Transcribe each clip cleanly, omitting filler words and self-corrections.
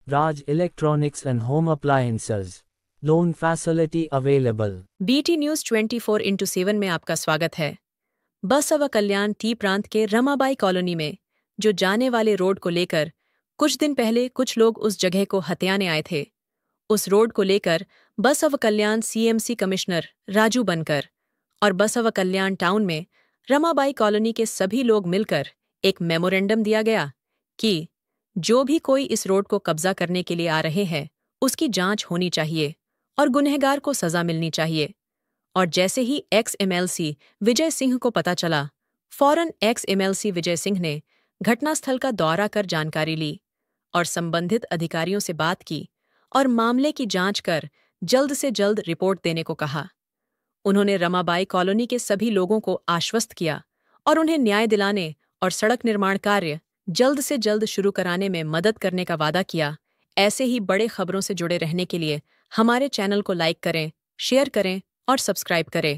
Raj Electronics and Home Appliances. Loan facility available. BT news 24/7 में आपका स्वागत है। बसवा कल्याण टी प्रांत के रमाबाई कॉलोनी में जो जाने वाले रोड को लेकर कुछ दिन पहले कुछ लोग उस जगह को हथियाने आए थे। उस रोड को लेकर बसवा कल्याण CMC कमिश्नर राजू बनकर और बसवा कल्याण टाउन में रमाबाई कॉलोनी के सभी लोग मिलकर एक मेमोरेंडम दिया गया कि जो भी कोई इस रोड को कब्जा करने के लिए आ रहे हैं उसकी जांच होनी चाहिए और गुनहगार को सजा मिलनी चाहिए। और जैसे ही ex-MLC विजय सिंह को पता चला, फौरन ex-MLC विजय सिंह ने घटनास्थल का दौरा कर जानकारी ली और संबंधित अधिकारियों से बात की और मामले की जांच कर जल्द से जल्द रिपोर्ट देने को कहा। उन्होंने रमाबाई कॉलोनी के सभी लोगों को आश्वस्त किया और उन्हें न्याय दिलाने और सड़क निर्माण कार्य जल्द से जल्द शुरू कराने में मदद करने का वादा किया। ऐसे ही बड़े खबरों से जुड़े रहने के लिए हमारे चैनल को लाइक करें, शेयर करें और सब्सक्राइब करें।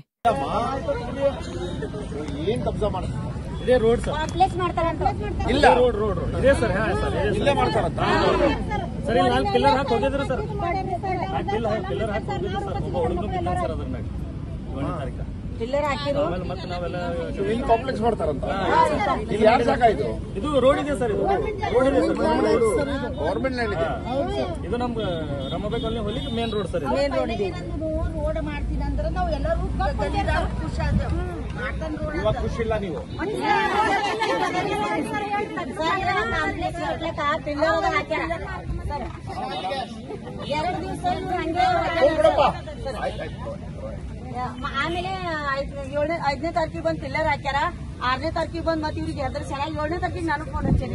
ಪಿಲ್ಲರ್ ಹಾಕಿರು ಇಲ್ಲಿ ಕಾಂಪ್ಲೆಕ್ಸ್ ಮಾಡ್ತಾರಂತ ಇಲ್ಲಿ ಯಾರು ಜಾಗ ಇದು ರೋಡ್ ಇದೆ ಸರ್, ಇದು ರೋಡ್ ಇದೆ ಸರ್, ಗವರ್ಮೆಂಟ್ ಲ್ಯಾಂಡ್ ಇದೆ ಇದು ನಮ್ಮ ರಮಾಬಾಯಿ ಕಾಲನಿ ಹೋಗ್ಲಿಕ್ಕೆ main road sir, main road ಇದೆ। ರೋಡ್ ಮಾಡ್ತೀನಿ ಅಂದ್ರೆ ನಾವು ಎಲ್ಲರೂ ಖುಷಿ ಆದ್ರೆ ಇವಾಗ ಖುಷಿ ಇಲ್ಲ ನೀವು ಪಿಲ್ಲರ್ ಹಾಕ್ಯಾರ 2 ದಿವಸ ಹಂಗೆ ಆಮೇಲೆ 5ನೇ ತಾರೀಕಿಗೆ ಬಂದು ಪಿಲ್ಲರ್ ಹಾಕ್ಯಾರ, 6ನೇ ತಾರೀಕಿಗೆ ಬಂದು ಮತ್ತೆ ಇವ್ರಿಗೆ ಅದ್ರ ಸಲ 7ನೇ ತಾರೀಕಿಗೆ ನಾನು ಫೋನ್ ಹಚ್ಚೇನಿ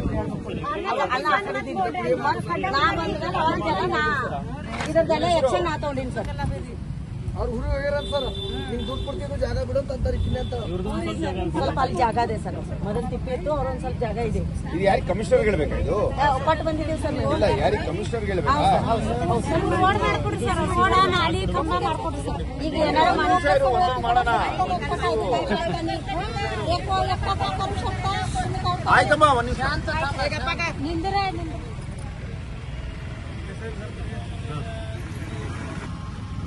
ಇದ್ರದ್ದೆಲ್ಲ ಆಕ್ಷನ್ ನಾ ತಗೊಂಡಿನಿ ಸರ್। ಅವ್ರು ಹುಡುಗ ಹೋಗ್ಯಾರ ಸರ್, ನಿಮ್ ದುಡ್ಡು ಕೊಡ್ತಿದ್ರು ಜಾಗ ಬಿಡಂತ ಅಂತಾರೆ ಸ್ವಲ್ಪ ಅಲ್ಲಿ ಜಾಗ ಇದೆ ಸರ್, ಮೊದಲು ತಿಪ್ಪೆ ಇತ್ತು, ಅವ್ರೊಂದ್ ಸ್ವಲ್ಪ ಜಾಗ ಇದೆ। ಇದು ಯಾರಿಗೆ ಕಮಿಷನರ್ ಹೇಳ್ಬೇಕಾ? ಇದು ಕೊಟ್ಟು ಬಂದಿದ್ದೀವಿ ಸರ್। ಇಲ್ಲ, ಯಾರಿಗೆ ಕಮಿಷನರ್ ಹೇಳ್ಬೇಕಾ? ರೋಡ್ ಮಾಡ್ಕೊಡ್ರಿ ಸರ್, ರೋಡ ನಾಲಿ ಕಂಬ ಮಾಡ್ಕೊಡ್ರಿ ಸರ್। ಈಗ ಏನಾರ ಮಾಡೋಣ ಆಯ್ತಮ್ಮ, ಒಂದ್ ನಿಮಿಷ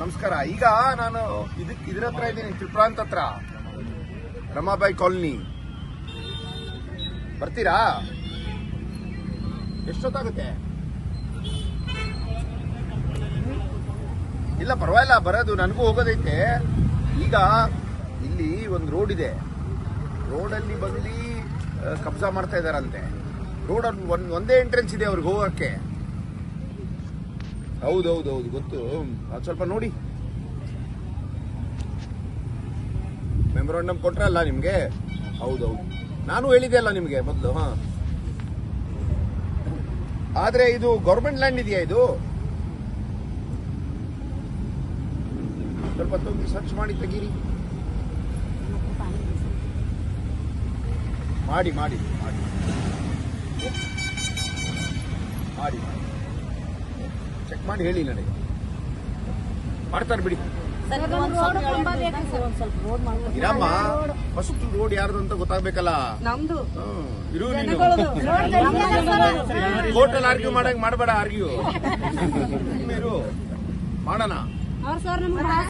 ನಮಸ್ಕಾರ। ಈಗ ನಾನು ಇದ್ರ ಹತ್ರ ಇದ್ದೀನಿ, ತ್ರಿಪ್ರಾಂತ್ ಹತ್ರ, ರಮಾಬಾಯಿ ಕಾಲನಿ ಬರ್ತೀರಾ? ಎಷ್ಟೊತ್ತಾಗುತ್ತೆ? ಇಲ್ಲ ಪರವಾಗಿಲ್ಲ, ಬರೋದು ನನಗೂ ಹೋಗೋದೈತೆ। ಈಗ ಇಲ್ಲಿ ಒಂದು ರೋಡ್ ಇದೆ, ರೋಡಲ್ಲಿ ಬಂದು ಕಬ್ಜಾ ಮಾಡ್ತಾ ಇದಾರಂತೆ। ರೋಡ್ ಒಂದೇ ಎಂಟ್ರೆನ್ಸ್ ಇದೆ ಅವ್ರಿಗೆ ಹೋಗಕ್ಕೆ। ಹೌದೌದೌದು ಗೊತ್ತು, ಅದು ಸ್ವಲ್ಪ ನೋಡಿ। ಮೆಮೊರಾಂಡಮ್ ಕೊಟ್ರಲ್ಲ ನಿಮ್ಗೆ? ಹೌದೌದು, ನಾನು ಹೇಳಿದೆ ಅಲ್ಲ ನಿಮ್ಗೆ ಮೊದಲು। ಆದ್ರೆ ಇದು ಗವರ್ಮೆಂಟ್ ಲ್ಯಾಂಡ್ ಇದೆಯಾ? ಇದು ಸ್ವಲ್ಪ ಸರ್ಚ್ ಮಾಡಿ ತೆಗೀರಿ, ಮಾಡಿ ಮಾಡಿ ಮಾಡಿ ಮಾಡಿ ಚೆಕ್ ಮಾಡಿ ಹೇಳಿ ನನಗೆ, ಮಾಡ್ತಾರೆ ಬಿಡಿ। ಇರಮ್ಮ, ಫಸ್ಟ್ ರೋಡ್ ಯಾರ್ದು ಅಂತ ಗೊತ್ತಾಗ್ಬೇಕಲ್ಲ। ನಮ್ದು ಇರು, ನೀನು ಕೋರ್ಟಲ್ಲಿ ಆರ್ಗ್ಯೂ ಮಾಡಕ್ ಮಾಡಬೇಡ, ಆರ್ಗ್ಯೂ ಇರು, ಮಾಡೋಣ।